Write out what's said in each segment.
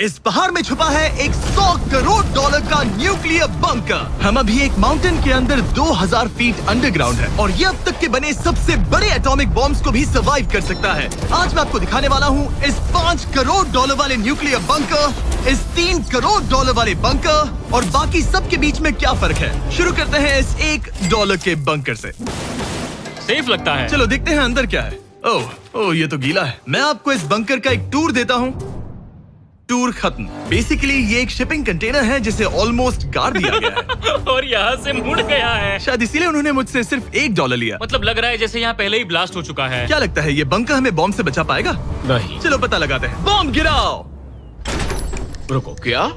इस पहाड़ में छुपा है एक 100 करोड़ डॉलर का न्यूक्लियर बंकर। हम अभी एक माउंटेन के अंदर 2000 फीट अंडरग्राउंड है और ये अब तक के बने सबसे बड़े एटॉमिक बॉम्ब्स को भी सर्वाइव कर सकता है। आज मैं आपको दिखाने वाला हूँ इस 5 करोड़ डॉलर वाले न्यूक्लियर बंकर, इस 3 करोड़ डॉलर वाले बंकर और बाकी सब के बीच में क्या फर्क है। शुरू करते हैं इस $1 के बंकर से। सेफ लगता है। चलो देखते हैं अंदर क्या है। ओह ये तो गीला है। मैं आपको इस बंकर का एक टूर देता हूँ। टूर खत्म। बेसिकली ये एक शिपिंग कंटेनर है जिसे ऑलमोस्ट गाड़ दिया गया है और यहाँ से मुड़ गया है। शायद इसीलिए उन्होंने मुझसे सिर्फ $1 लिया। मतलब लग रहा है जैसे यहाँ पहले ही ब्लास्ट हो चुका है। क्या लगता है ये बंकर हमें बॉम्ब से बचा पाएगा? नहीं। चलो पता लगाते हैं। बॉम्ब गिराओ। रुको, क्या?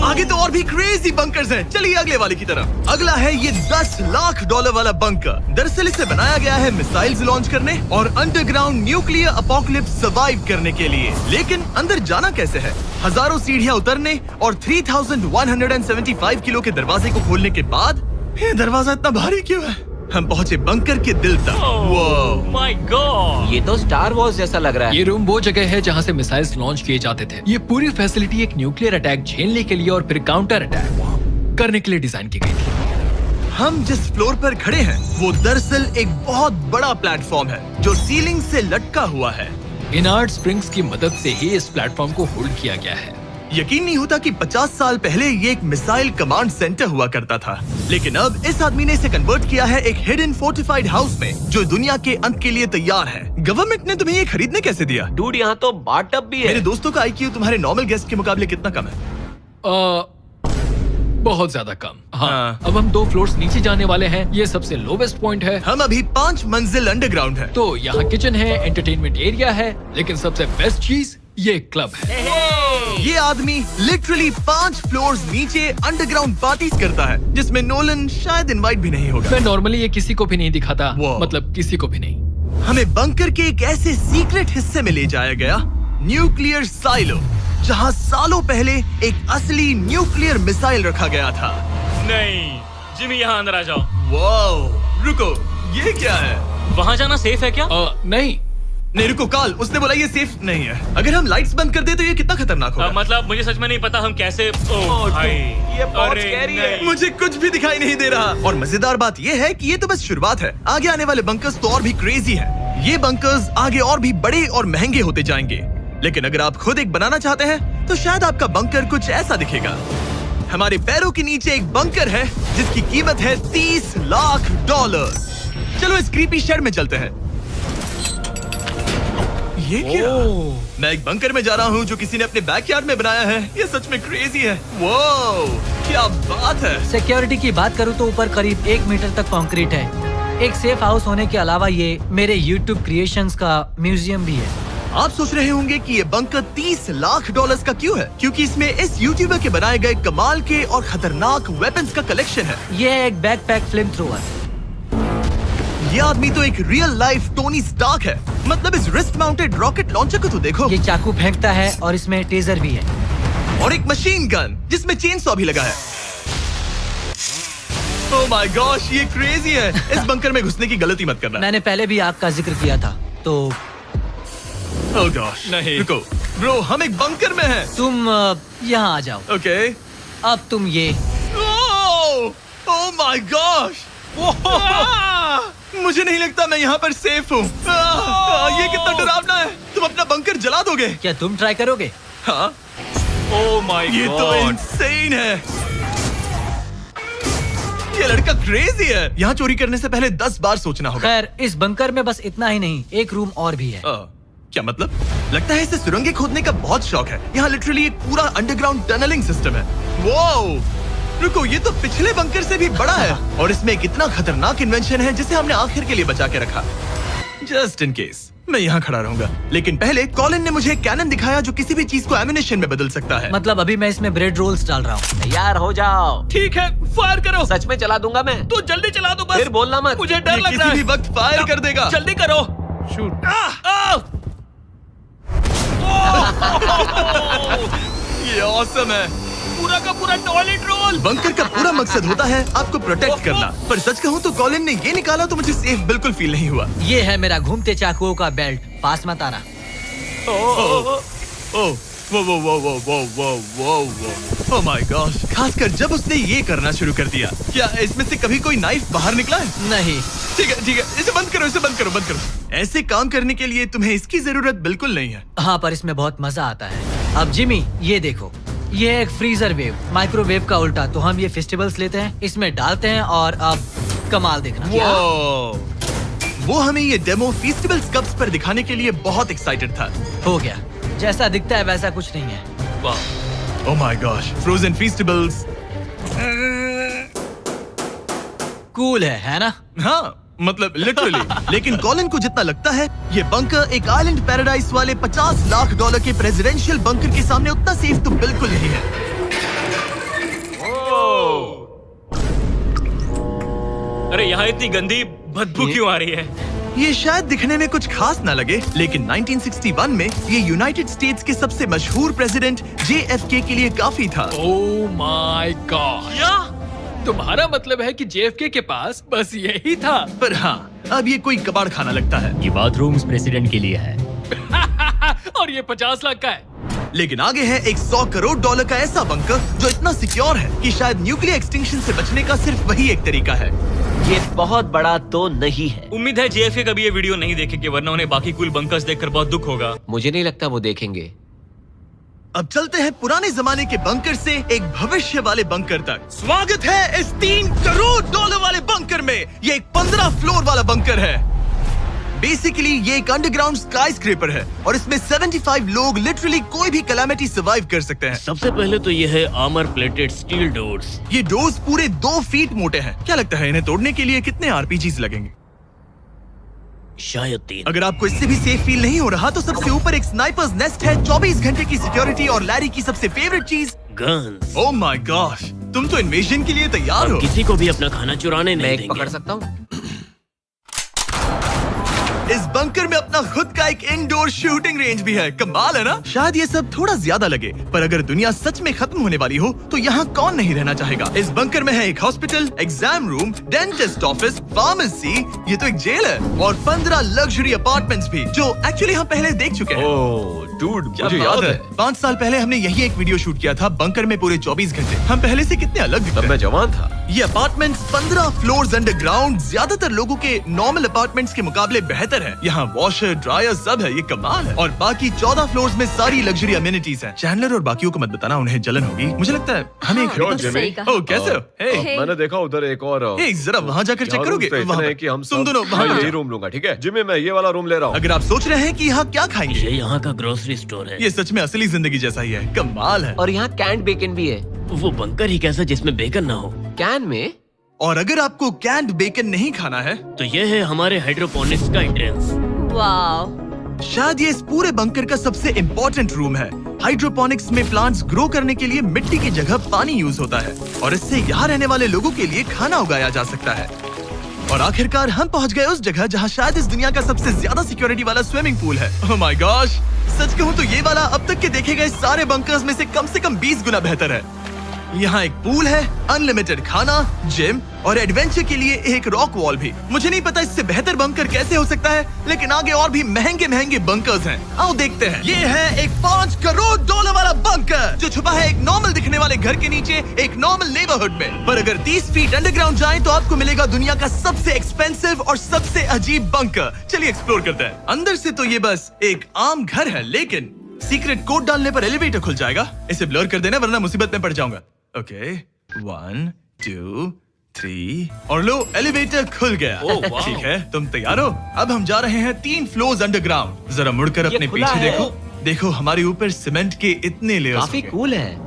आगे तो और भी क्रेजी बंकर्स हैं। चलिए अगले वाले की तरफ। अगला है ये $10 लाख वाला बंकर। दरअसल इसे बनाया गया है मिसाइल्स लॉन्च करने और अंडरग्राउंड न्यूक्लियर अपोकलिप्स सर्वाइव करने के लिए। लेकिन अंदर जाना कैसे है? हजारों सीढ़ियां उतरने और 3175 किलो के दरवाजे को खोलने के बाद ये दरवाजा इतना भारी क्यों है? हम पहुंचे बंकर के दिल तक। माय गॉड, ये तो स्टार वॉर्स जैसा लग रहा है। ये रूम वो जगह है जहाँ से मिसाइल्स लॉन्च किए जाते थे। ये पूरी फैसिलिटी एक न्यूक्लियर अटैक झेलने के लिए और फिर काउंटर अटैक करने के लिए डिजाइन की गई थी। हम जिस फ्लोर पर खड़े हैं वो दरअसल एक बहुत बड़ा प्लेटफॉर्म है जो सीलिंग से लटका हुआ है। इनार्ड स्प्रिंग्स की मदद से ही इस प्लेटफॉर्म को होल्ड किया गया है। यकीन नहीं होता कि 50 साल पहले ये एक मिसाइल कमांड सेंटर हुआ करता था, लेकिन अब इस आदमी ने इसे कन्वर्ट किया है एक हिडन फोर्टिफाइड हाउस में जो दुनिया के अंत के लिए तैयार है। गवर्नमेंट ने तुम्हें ये खरीदने कैसे दिया? डूड, यहाँ तो बाथटब भी है। मेरे दोस्तों का IQ तुम्हारे नॉर्मल गेस्ट के मुकाबले कितना कम है? बहुत ज्यादा कम। हाँ। अब हम 2 फ्लोर्स नीचे जाने वाले हैं। ये सबसे लोवेस्ट पॉइंट है। हम अभी 5 मंजिल अंडरग्राउंड है। तो यहाँ किचन है, एंटरटेनमेंट एरिया है, लेकिन सबसे बेस्ट चीज ये क्लब है। ये आदमी लिटरली 5 फ्लोर्स नीचे अंडरग्राउंड पार्टीज करता है जिसमें नोलन शायद इनवाइट भी नहीं होगा। मैं नॉर्मली ये किसी को भी नहीं दिखाता। Wow. मतलब किसी को भी नहीं। हमें बंकर के एक ऐसे सीक्रेट हिस्से में ले जाया गया, न्यूक्लियर साइलो, जहां सालों पहले एक असली न्यूक्लियर मिसाइल रखा गया था। नहीं, जिमी यहाँ अंदर आ जाओ। वाओ, रुको, ये क्या है? वहाँ जाना सेफ है क्या? नहीं। नहीं रुको काल, उसने बोला ये सेफ नहीं है। अगर हम लाइट्स बंद कर दे तो ये कितना खतरनाक होगा? मतलब मुझे सच में नहीं पता हम कैसे। भाई, ये बहुत अरे स्कैरी है। नहीं। मुझे कुछ भी दिखाई नहीं दे रहा। और मजेदार बात ये है कि ये तो बस शुरुआत है। आगे आने वाले बंकर्स तो और भी क्रेजी हैं। ये बंकर्स आगे और भी बड़े और महंगे होते जाएंगे। लेकिन अगर आप खुद एक बनाना चाहते हैं तो शायद आपका बंकर कुछ ऐसा दिखेगा। हमारे पैरों के नीचे एक बंकर है जिसकी कीमत है $30 लाख। चलो इस क्रीपी शेड में चलते हैं। ये क्या? मैं एक बंकर में जा रहा हूँ जो किसी ने अपने बैकयार्ड में बनाया है। ये सच में क्रेजी है। वो क्या बात है। सिक्योरिटी की बात करूँ तो ऊपर करीब 1 मीटर तक कंक्रीट है। एक सेफ हाउस होने के अलावा ये मेरे YouTube क्रिएशंस का म्यूजियम भी है। आप सोच रहे होंगे कि ये बंकर $30 लाख का क्यों है? क्योंकि इसमें इस यूट्यूबर के बनाए गए कमाल के और खतरनाक वेपन्स का कलेक्शन है। ये है एक बैकपैक फ्लेम थ्रोवर। ये आदमी तो एक रियल लाइफ टोनी स्टार्क है। मतलब इस रिस्ट माउंटेड रॉकेट लॉन्चर को तो देखो। ये चाकू फेंकता है और इसमें टेजर भी है। और एक मशीन गन जिसमें चेनसॉ भी लगा है। ओह माय गॉश, ये क्रेजी है। इस बंकर में घुसने की गलती मत करना। मैंने पहले भी आग का जिक्र किया था तो। ओह गॉश, नहीं। रुको ब्रो, हम एक बंकर में हैं। तुम यहाँ आ जाओ। ओके। अब तुम ये। ओह माय गॉश, मुझे नहीं लगता मैं यहाँ पर सेफ हूँ। ये कितना डरावना है। तुम अपना बंकर जला दोगे? क्या तुम ट्राई करोगे? हाँ। ओह माय ये तो गॉड, इंसेन है। ये लड़का क्रेजी है। यहाँ चोरी करने से पहले 10 बार सोचना होगा। खैर, इस बंकर में बस इतना ही नहीं, एक रूम और भी है। क्या मतलब? लगता है इसे सुरंगें खोदने का बहुत शौक है। यहाँ लिटरली एक पूरा अंडरग्राउंड टनलिंग सिस्टम है। वाओ, रुको, ये तो पिछले बंकर से भी बड़ा है और इसमें एक इतना खतरनाक इन्वेंशन है जिसे हमने आखिर के लिए बचा के रखा। जस्ट इन केस मैं यहाँ खड़ा रहूंगा। लेकिन पहले कॉलिन ने मुझे एक कैनन दिखाया जो किसी भी चीज को एमिनेशन में बदल सकता है। मतलब अभी मैं इसमें ब्रेड रोल्स डाल रहा हूँ। तैयार हो जाओ। ठीक है, फायर करो। सच में चला दूंगा मैं। तो जल्दी चला दो बस। फिर बोलना मत। मुझे डर ये लग रहा किसी भी है। वक्त फायर कर देगा। जल्दी करो। शूट। ये ऑसम है। पूरा का पूरा टॉयलेट रोल। बंकर का पूरा मकसद होता है आपको प्रोटेक्ट करना, पर सच कहूँ तो कॉलिन ने ये निकाला तो मुझे सेफ बिल्कुल फील नहीं हुआ। ये है मेरा घूमते चाकुओं का बेल्ट, पास मत आना। ओह ओह माय गॉश, खासकर जब उसने ये करना शुरू कर दिया। क्या इसमें से कभी कोई नाइफ बाहर निकला है? नहीं। ठीक है, इसे बंद करो, बंद करो। ऐसे काम करने के लिए तुम्हें इसकी जरूरत बिल्कुल नहीं है। हाँ, पर इसमें बहुत मजा आता है। अब जिमी, ये देखो, ये एक फ्रीजर वेव, माइक्रोवेव का उल्टा। तो हम ये फेस्टिवल्स लेते हैं, इसमें डालते हैं और अब कमाल देखना। वो हमें ये डेमो फेस्टिवल्स कप्स पर दिखाने के लिए बहुत एक्साइटेड था। हो गया, जैसा दिखता है वैसा कुछ नहीं है। वाह, oh my gosh, frozen festivals. Cool है ना? हाँ, मतलब लिटरली। लेकिन कॉलिन को जितना लगता है ये बंकर एक आइलैंड पैराडाइज वाले $50 लाख के प्रेसिडेंशियल बंकर के सामने उतना सेफ तो बिल्कुल नहीं है। अरे यहाँ इतनी गंदी बदबू क्यों आ रही है? ये शायद दिखने में कुछ खास ना लगे, लेकिन 1961 में ये यूनाइटेड स्टेट्स के सबसे मशहूर प्रेसिडेंट JFK के लिए काफी था। ओह माय गॉड, तुम्हारा मतलब है कि JFK के पास बस यही था? पर हाँ, अब ये कोई कबाड़ खाना लगता है। ये बाथरूम्स प्रेसिडेंट के लिए है। और ये 50 लाख का है। लेकिन आगे है एक $100 करोड़ का ऐसा बंकर जो इतना सिक्योर है कि शायद न्यूक्लियर एक्सटिंक्शन से बचने का सिर्फ वही एक तरीका है। ये बहुत बड़ा तो नहीं है। उम्मीद है JFK कभी ये वीडियो नहीं देखेंगे, वरना उन्हें बाकी कूल बंकर्स देखकर बहुत दुख होगा। मुझे नहीं लगता वो देखेंगे। अब चलते हैं पुराने जमाने के बंकर से एक भविष्य वाले बंकर तक। स्वागत है इस $3 करोड़ वाले बंकर में। ये एक 15 फ्लोर वाला बंकर है। बेसिकली ये एक अंडरग्राउंड स्काईस्क्रेपर है और इसमें 75 लोग लिटरली कोई भी कैलामिटी सर्वाइव कर सकते हैं। सबसे पहले तो ये है आर्मर प्लेटेड स्टील डोर्स। ये डोर्स पूरे 2 फीट मोटे हैं। क्या लगता है इन्हें तोड़ने के लिए कितने RPGs लगेंगे? शायद 3। अगर आपको इससे भी सेफ फील नहीं हो रहा तो सबसे ऊपर एक स्नाइपर्स नेस्ट है, 24 घंटे की सिक्योरिटी और लैरी की सबसे फेवरेट चीज गन्स। ओह माय गॉश, तुम तो इन्वेजन के लिए तैयार हम हो। किसी को भी अपना खाना चुराने मैं नहीं एक देंगे। पकड़ सकता हूँ? इस बंकर में अपना खुद का एक इंडोर शूटिंग रेंज भी है। कमाल है ना? शायद ये सब थोड़ा ज्यादा लगे, पर अगर दुनिया सच में खत्म होने वाली हो तो यहाँ कौन नहीं रहना चाहेगा। इस बंकर में है एक hospital, exam room, dentist office, pharmacy, ये तो एक जेल है, और 15 लग्जरी अपार्टमेंट्स भी, जो एक्चुअली हम पहले देख चुके हैं। डूड, क्या मुझे बात याद है 5 साल पहले हमने यही एक वीडियो शूट किया था बंकर में पूरे 24 घंटे। हम पहले से कितने अलग दिखते तब मैं हैं। जवान था। ये अपार्टमेंट्स 15 फ्लोर्स अंडरग्राउंड ज्यादातर लोगों के नॉर्मल अपार्टमेंट्स के मुकाबले बेहतर है। यहाँ वॉशर, ड्रायर सब है, ये कमाल है। और बाकी 14 फ्लोर्स में सारी लग्जरी अमेनिटीज हैं। चैंडलर और बाकियों को मत बताना, उन्हें जलन होगी। मुझे लगता है हमें क्यों, एक जिमी? सही कहा। ओह, कैसे हो? हे, Hey. मैंने देखा उधर एक और हे, जरा वहाँ जाकर चेक करोगे? वहाँ है पर। कि हम तुम सब दोनों मैं वहाँ यही जाओ। रूम लूंगा, ठीक है? जिमी, मैं ये वाला रूम ले रहा हूँ। अगर आप सोच रहे हैं कि यहाँ क्या खाएंगे, ये यहाँ का ग्रोसरी स्टोर है। ये सच में असली जिंदगी जैसा ही है। कमाल है। और यहाँ कैंड बेकन भी है। वो बंकर ही कैसा जिसमें बेकन ना हो। कैन में? और अगर आपको कैंड बेकन नहीं खाना है, तो ये है हमारे हाइड्रोपोनिक्स का एंट्रेंस। वाव, शायद ये इस पूरे बंकर का सबसे इम्पोर्टेंट रूम है। हाइड्रोपोनिक्स में प्लांट्स ग्रो करने के लिए मिट्टी की जगह पानी यूज होता है और इससे यहाँ रहने वाले लोगों के लिए खाना उगाया जा सकता है। और आखिरकार हम पहुँच गए उस जगह जहाँ शायद इस दुनिया का सबसे ज्यादा सिक्योरिटी वाला स्विमिंग पूल है। ओह माय गॉश, सच कहूँ तो ये वाला अब तक के देखे गए सारे बंकर्स में से कम 20 गुना बेहतर है। यहाँ एक पूल है, अनलिमिटेड खाना, जिम और एडवेंचर के लिए एक रॉक वॉल भी। मुझे नहीं पता इससे बेहतर बंकर कैसे हो सकता है, लेकिन आगे और भी महंगे बंकर्स हैं। आओ देखते हैं। ये है एक $5 करोड़ वाला बंकर जो छुपा है एक नॉर्मल दिखने वाले घर के नीचे एक नॉर्मल नेबरहुड में। पर अगर 30 फीट अंडरग्राउंड जाएं तो आपको मिलेगा दुनिया का सबसे एक्सपेंसिव और सबसे अजीब बंकर। चलिए एक्सप्लोर करते हैं। अंदर से तो ये बस एक आम घर है, लेकिन सीक्रेट कोड डालने पर एलिवेटर खुल जाएगा। इसे ब्लर कर देना वरना मुसीबत में पड़ जाऊंगा। ओके, 1 2 3 और लो, एलिवेटर खुल गया। वाह। ठीक है, तुम तैयार हो? अब हम जा रहे हैं 3 फ्लोर्स अंडरग्राउंड। जरा मुड़कर अपने खुला पीछे है। देखो हमारे ऊपर सीमेंट के इतने लेयर्स काफी होंगे। कूल है।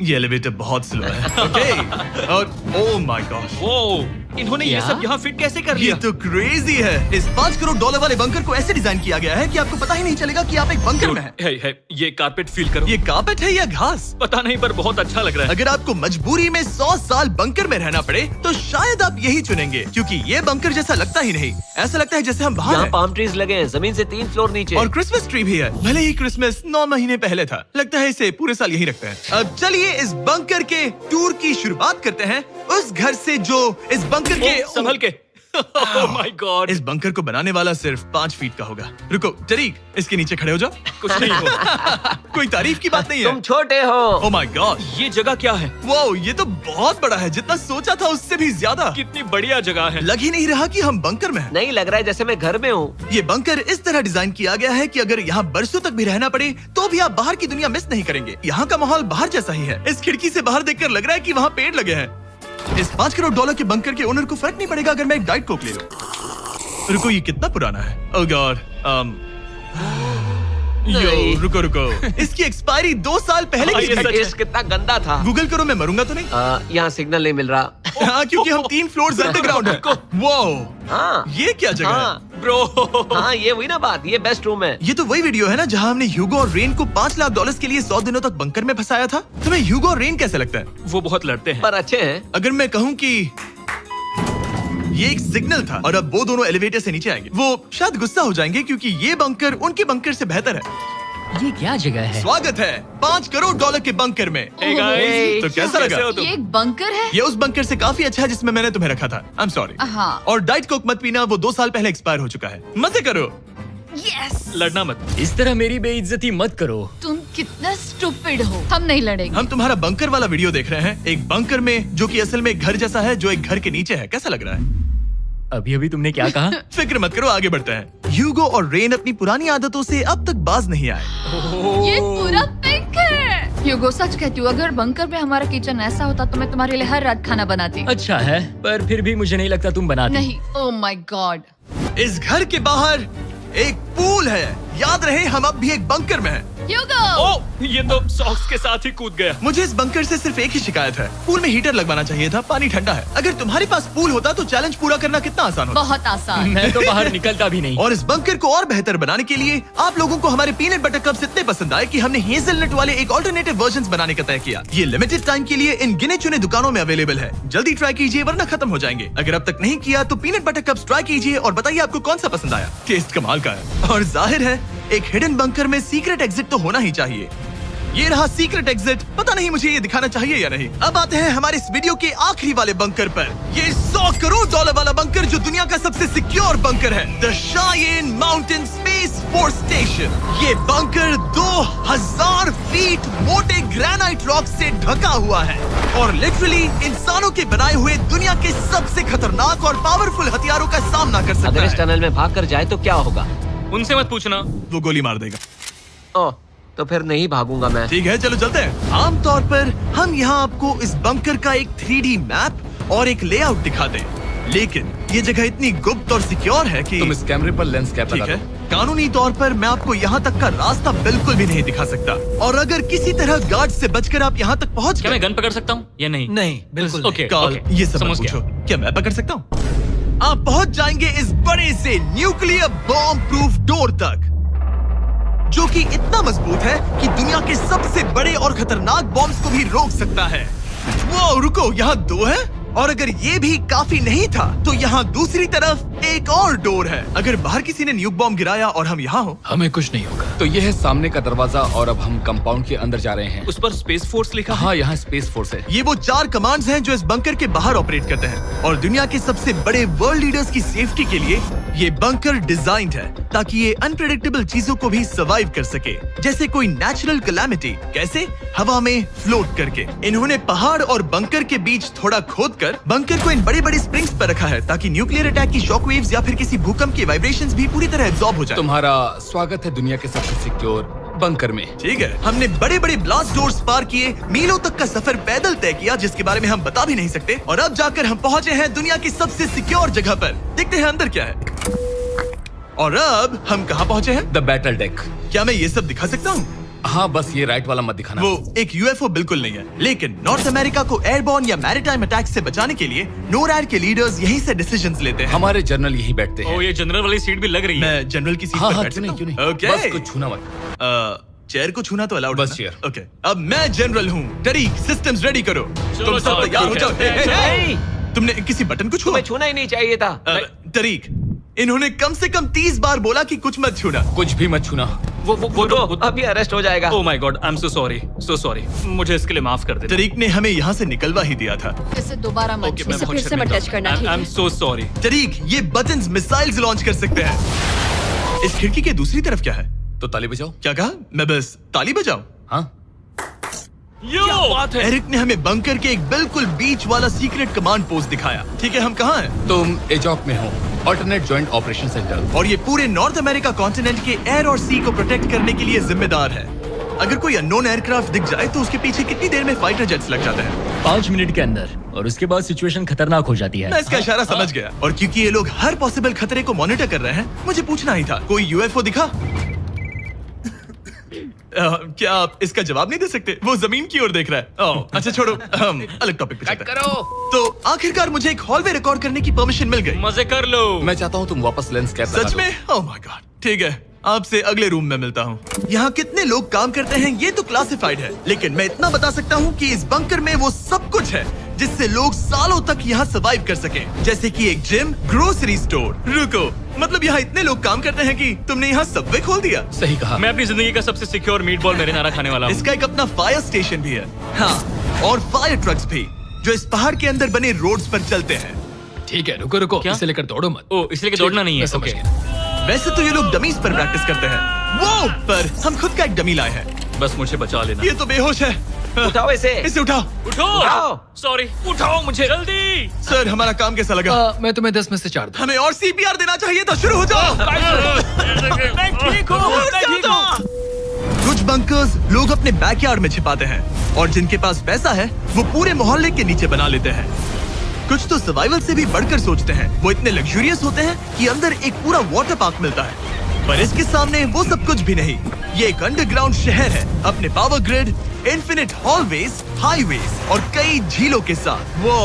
ये एलिवेटर बहुत स्लो है। ओके, और ओह माय गॉश, वो इन्होंने ये सब यहाँ फिट कैसे कर ये लिया? तो क्रेजी है। इस $5 करोड़ वाले बंकर को ऐसे डिजाइन किया गया है कि आपको पता ही नहीं चलेगा कि आप एक बंकर में हैं। है, ये कारपेट फील करो। ये कार्पेट है या घास? पता नहीं पर बहुत अच्छा लग रहा है। अगर आपको मजबूरी में 100 साल बंकर में रहना पड़े तो शायद आप यही चुनेंगे, क्योंकि ये बंकर जैसा लगता ही नहीं। ऐसा लगता है जैसे हम बाहर यहाँ हैं। पाम ट्रीज लगे हैं, जमीन से 3 फ्लोर नीचे। और क्रिसमस ट्री भी है। भले ही क्रिसमस 9 महीने पहले था, लगता है इसे पूरे साल यही रखते हैं। अब चलिए इस बंकर के टूर की शुरुआत करते हैं उस घर से जो इस बंकर के संभल के। Oh my God! इस बंकर को बनाने वाला सिर्फ 5 फीट का होगा। रुको तरीक, इसके नीचे खड़े हो जाओ। कुछ नहीं हो। कोई तारीफ की बात नहीं है। तुम छोटे हो। ओह माय गॉड, ये जगह क्या है? वाओ, ये तो बहुत बड़ा है, जितना सोचा था उससे भी ज्यादा। कितनी बढ़िया जगह है। लग ही नहीं रहा कि हम बंकर में हैं। नहीं लग रहा है जैसे मैं घर में हूँ। ये बंकर इस तरह डिजाइन किया गया है कि अगर यहाँ बरसों तक भी रहना पड़े तो भी आप बाहर की दुनिया मिस नहीं करेंगे। यहाँ का माहौल बाहर जैसा ही है। इस खिड़की से बाहर देखकर लग रहा है कि वहाँ पेड़ लगे हैं। इस $5 करोड़ के बंकर के ओनर को फर्क नहीं पड़ेगा अगर मैं एक डाइट कोक ले लूं। रुको, ये कितना पुराना है? ओह गॉड, नहीं। रुको, इसकी एक्सपायरी 2 साल पहले की ये है। सच है। टेस्ट कितना गंदा था। गूगल करो, मैं मरूंगा तो नहीं? यहाँ सिग्नल नहीं मिल रहा। हाँ, क्योंकि हम 3 फ्लोर्स अंडरग्राउंड है। वाओ, हाँ ये क्या जगह है? हाँ ब्रो, हाँ, ये हुई ना बात। ये बेस्ट रूम है। ये तो वही वीडियो है ना जहाँ हमने ह्यूगो और रेन को $5 लाख के लिए 100 दिनों तक बंकर में फंसाया था। तुम्हें ह्यूगो और रेन कैसे लगता है? वो बहुत लड़ते हैं। पर अच्छे हैं। अगर मैं कहूँ कि ये एक सिग्नल था और अब वो दोनों एलिवेटर से नीचे आएंगे, वो शायद गुस्सा हो जाएंगे क्योंकि ये बंकर उनके बंकर से बेहतर है। ये क्या जगह है? स्वागत है $5 करोड़ के बंकर में। Hey guys, तो कैसा लगा? कैसे हो तुम? ये एक बंकर है? ये उस बंकर से काफी अच्छा है जिसमें मैंने तुम्हें रखा था। I am sorry. हाँ। और डाइट कोक मत पीना, वो 2 साल पहले एक्सपायर हो चुका है। मजे करो। यस। लड़ना मत। इस तरह मेरी बेइज्जती मत करो। तुम कितना स्टूपिड हो। हम नहीं लड़ेंगे। हम तुम्हारा बंकर वाला वीडियो देख रहे हैं, एक बंकर में जो कि असल में एक घर जैसा है जो एक घर के नीचे है। कैसा लग रहा है? अभी तुमने क्या कहा? फिक्र मत करो, आगे बढ़ते हैं। ह्यूगो और रेन अपनी पुरानी आदतों से अब तक बाज नहीं आए। ये पूरा पिंक है। ह्यूगो, सच कहती हूँ, अगर बंकर में हमारा किचन ऐसा होता तो मैं तुम्हारे लिए हर रात खाना बनाती। अच्छा है, पर फिर भी मुझे नहीं लगता तुम बनाती। नहीं। Oh my God. इस घर के बाहर एक पूल है। याद रहे, हम अब भी एक बंकर में हैं। ह्यूगो। ओ, ये तो सॉक्स के साथ ही कूद गया। मुझे इस बंकर से सिर्फ एक ही शिकायत है, पूल में हीटर लगवाना चाहिए था, पानी ठंडा है। अगर तुम्हारे पास पूल होता तो चैलेंज पूरा करना कितना आसान होता। बहुत आसान। मैं तो बाहर निकलता भी नहीं। और इस बंकर को और बेहतर बनाने के लिए आप लोगों को हमारे पीनट बटर कप्स इतने पसंद आए कि हमने हेजलनट वाले एक ऑल्टरनेटिव वर्जन बनाने का तय किया। ये लिमिटेड टाइम के लिए इन गिने चुने दुकानों में अवेलेबल है। जल्दी ट्राई कीजिए वरना खत्म हो जाएंगे। अगर अब तक नहीं किया तो पीनट बटर कप्स ट्राई कीजिए और बताइए आपको कौन सा पसंद आया। टेस्ट कमाल का है। और जाहिर है एक हिडन बंकर में सीक्रेट एग्जिट तो होना ही चाहिए। ये रहा सीक्रेट एग्जिट। पता नहीं मुझे ये दिखाना चाहिए या नहीं। अब आते हैं हमारे इस वीडियो के आखिरी वाले बंकर पर। ये $100 करोड़ वाला बंकर जो दुनिया का सबसे सिक्योर बंकर है, the Cheyenne mountain space force station. ये बंकर 2000 फीट मोटे ग्रेनाइट रॉक से ढका हुआ है और लिटरली इंसानों के बनाए हुए दुनिया के सबसे खतरनाक और पावरफुल हथियारों का सामना कर सकता अगर इस है। टनल में भाग कर जाए तो क्या होगा? उनसे मत पूछना। वो गोली मार देगा। ओह, तो फिर नहीं भागूंगा मैं। ठीक है, चलो चलते हैं। आमतौर पर हम यहाँ आपको इस बंकर का एक 3D मैप और एक लेआउट दिखाते हैं, लेकिन ये जगह इतनी गुप्त और सिक्योर है कि तुम इस कैमरे पर लेंस कैप ठीक लगा है, दो। कानूनी तौर पर मैं आपको यहाँ तक का रास्ता बिल्कुल भी नहीं दिखा सकता। और अगर किसी तरह गार्ड से बचकर आप यहाँ तक पहुँच क्या मैं गए, गन पकड़ सकता हूँ या नहीं? नहीं, बिल्कुल ओके, कॉल ओके, ये सब मत समझ पूछो। गया। क्या मैं पकड़ सकता हूँ? आप पहुँच जाएंगे इस बड़े से न्यूक्लियर बॉम्ब प्रूफ डोर तक, जो कि इतना मजबूत है कि दुनिया के सबसे बड़े और खतरनाक बॉम्ब्स को भी रोक सकता है। वो रुको, यहाँ 2 है और अगर ये भी काफी नहीं था तो यहाँ दूसरी तरफ एक और डोर है। अगर बाहर किसी ने न्यूक बॉम्ब गिराया और हम यहाँ हो, हमें कुछ नहीं होगा। तो ये है सामने का दरवाजा और अब हम कंपाउंड के अंदर जा रहे हैं। उस पर स्पेस फोर्स लिखा है। हाँ, यहाँ स्पेस फोर्स है। ये वो 4 कमांड्स हैं जो इस बंकर के बाहर ऑपरेट करते हैं और दुनिया के सबसे बड़े वर्ल्ड लीडर्स की सेफ्टी के लिए ये बंकर डिजाइंड है ताकि ये अनप्रेडिक्टेबल चीजों को भी सर्वाइव कर सके, जैसे कोई नेचुरल कैलामिटी। कैसे? हवा में फ्लोट करके। इन्होंने पहाड़ और बंकर के बीच थोड़ा खोदकर बंकर को इन बड़े बड़े स्प्रिंग्स पर रखा है ताकि न्यूक्लियर अटैक की शॉक वेव्स या फिर किसी भूकंप के वाइब्रेशंस भी पूरी तरह एब्जॉर्ब हो जाए। तुम्हारा स्वागत है दुनिया के सबसे सिक्योर बंकर में। ठीक है, हमने बड़े बड़े ब्लास्ट डोर्स पार किए, मीलों तक का सफर पैदल तय किया जिसके बारे में हम बता भी नहीं सकते, और अब जाकर हम पहुंचे हैं दुनिया की सबसे सिक्योर जगह पर। देखते हैं अंदर क्या है। और अब हम कहाँ पहुंचे हैं? The battle deck. क्या मैं ये सब दिखा सकता हूँ? हाँ बस ये राइट वाला मत दिखाना। वो एक यूएफओ बिल्कुल नहीं है, लेकिन नॉर्थ अमेरिका को एयरबॉर्न या मैरीटाइम अटैक से बचाने के लिए नोरैड के लीडर्स यहीं से डिसीजंस लेते हैं। हमारे जनरल यहीं बैठते हैं। ओ ये जनरल वाली सीट भी लग रही है। मैं जनरल की सीट हाँ पर हाँ बैठ क्यों नहीं सकता क्यों हूं? नहीं। ओके। बस कुछ छूना मत। चेयर को छूना तो अलाउड बस है चेयर। ओके। अब मैं जनरल हूँ। तरीक सिस्टम्स रेडी करो। तुम सब चलो, तैयार हो ठीक जाओ। है। हे, हे, हे। नहीं, तुमने किसी बटन को छुआ? तुम्हें छूना ही नहीं चाहिए था। तरीक, इन्होंने कम से कम 30 बार बोला कि कुछ मत छूना। कुछ भी मत छूना। वो तो अभी अरेस्ट हो जाएगा। Oh my God, I am so sorry. मुझे इसके लिए माफ कर दे। तरीक ने हमें यहाँ से निकलवा ही दिया था। इसे दोबारा मत ओके, छू। मैं इसे बहुत फिर से मत टच करना, ठीक आई एम है? So sorry. तरीक, ये बटन्स मिसाइल्स लॉन्च कर सकते हैं। इस खिड़की के दूसरी तरफ क्या है? तो ताली बजाओ। क्या कहा? मैं बस ताली बजाऊं? हाँ बात है। एरिक ने हमें बंकर के एक बिल्कुल बीच वाला सीक्रेट कमांड पोस्ट दिखाया। ठीक है, हम कहाँ हैं? तुम एजॉक में हो, ऑल्टरनेट जॉइंट ऑपरेशन सेंटर। और ये पूरे नॉर्थ अमेरिका कॉन्टिनेंट के एयर और सी को प्रोटेक्ट करने के लिए जिम्मेदार है। अगर कोई अननोन एयरक्राफ्ट दिख जाए तो उसके पीछे कितनी देर में फाइटर जेट्स लग जाते हैं? 5 मिनट के अंदर, और उसके बाद सिचुएशन खतरनाक हो जाती है। मैं इसका इशारा समझ गया। और क्योंकि ये लोग हर पॉसिबल खतरे को मॉनिटर कर रहे हैं, मुझे पूछना ही था, कोई यूएफओ दिखा? क्या आप इसका जवाब नहीं दे सकते? वो जमीन की ओर देख रहा है। ओह, अच्छा छोड़ो, हम अलग टॉपिक पे चलते हैं। तो आखिरकार मुझे एक हॉलवे रिकॉर्ड करने की परमिशन मिल गई। मजे कर लो। मैं चाहता हूँ तुम वापस लेंस कैप लगा सच लो। में? ओह माय गॉड, ठीक है, आपसे अगले रूम में मिलता हूँ। यहाँ कितने लोग काम करते हैं ये तो क्लासिफाइड है, लेकिन मैं इतना बता सकता हूँ कि इस बंकर में वो सब कुछ है जिससे लोग सालों तक यहाँ सर्वाइव कर सकें। जैसे कि एक जिम, ग्रोसरी स्टोर। रुको, मतलब यहाँ इतने लोग काम करते हैं कि तुमने यहाँ सबवे खोल दिया? सही कहा। मैं अपनी जिंदगी का सबसे सिक्योर मीटबॉल मैरिनारा खाने वाला हूँ। इसका एक अपना फायर स्टेशन भी है। हाँ, और फायर ट्रक्स भी, जो इस पहाड़ के अंदर बने रोड्स पर चलते हैं। ठीक है, रुको रुको, क्या? इसे लेकर दौड़ो मत। ओ इसलिए कि दौड़ना नहीं है। मैं समझ ओके। गया। वैसे तो ये लोग डमीज पर प्रैक्टिस करते हैं, वो पर हम खुद का एक डमी लाए हैं। बस मुझे बचा लेना। ये तो बेहोश है। उठाओ इसे। इसे उठाओ। उठो। सॉरी, उठाओ मुझे जल्दी। सर, हमारा काम कैसा लगा? मैं तुम्हें 10 में से 4 दूं। हमें और सीपीआर देना चाहिए था। शुरू हो जाओ। मैं ठीक हूँ। कुछ बंकर्स लोग अपने बैकयार्ड में छिपाते हैं, और जिनके पास पैसा है वो पूरे मोहल्ले के नीचे बना लेते हैं। कुछ तो सर्वाइवल से भी बढ़कर सोचते हैं। वो इतने लग्जूरियस होते हैं कि अंदर एक पूरा वाटर पार्क मिलता है, पर इसके सामने वो सब कुछ भी नहीं। ये एक अंडरग्राउंड शहर है, अपने power grid, infinite hallways, highways और कई झीलों के साथ। वो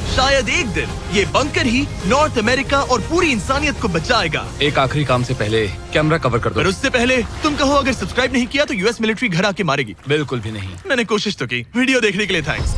शायद एक दिन ये बंकर ही नॉर्थ अमेरिका और पूरी इंसानियत को बचाएगा। एक आखिरी काम से पहले कैमरा कवर कर पर दो। उससे पहले तुम कहो, अगर सब्सक्राइब नहीं किया तो यूएस मिलिट्री घर आके मारेगी। बिल्कुल भी नहीं। मैंने कोशिश तो की। वीडियो देखने के लिए थैंक्स।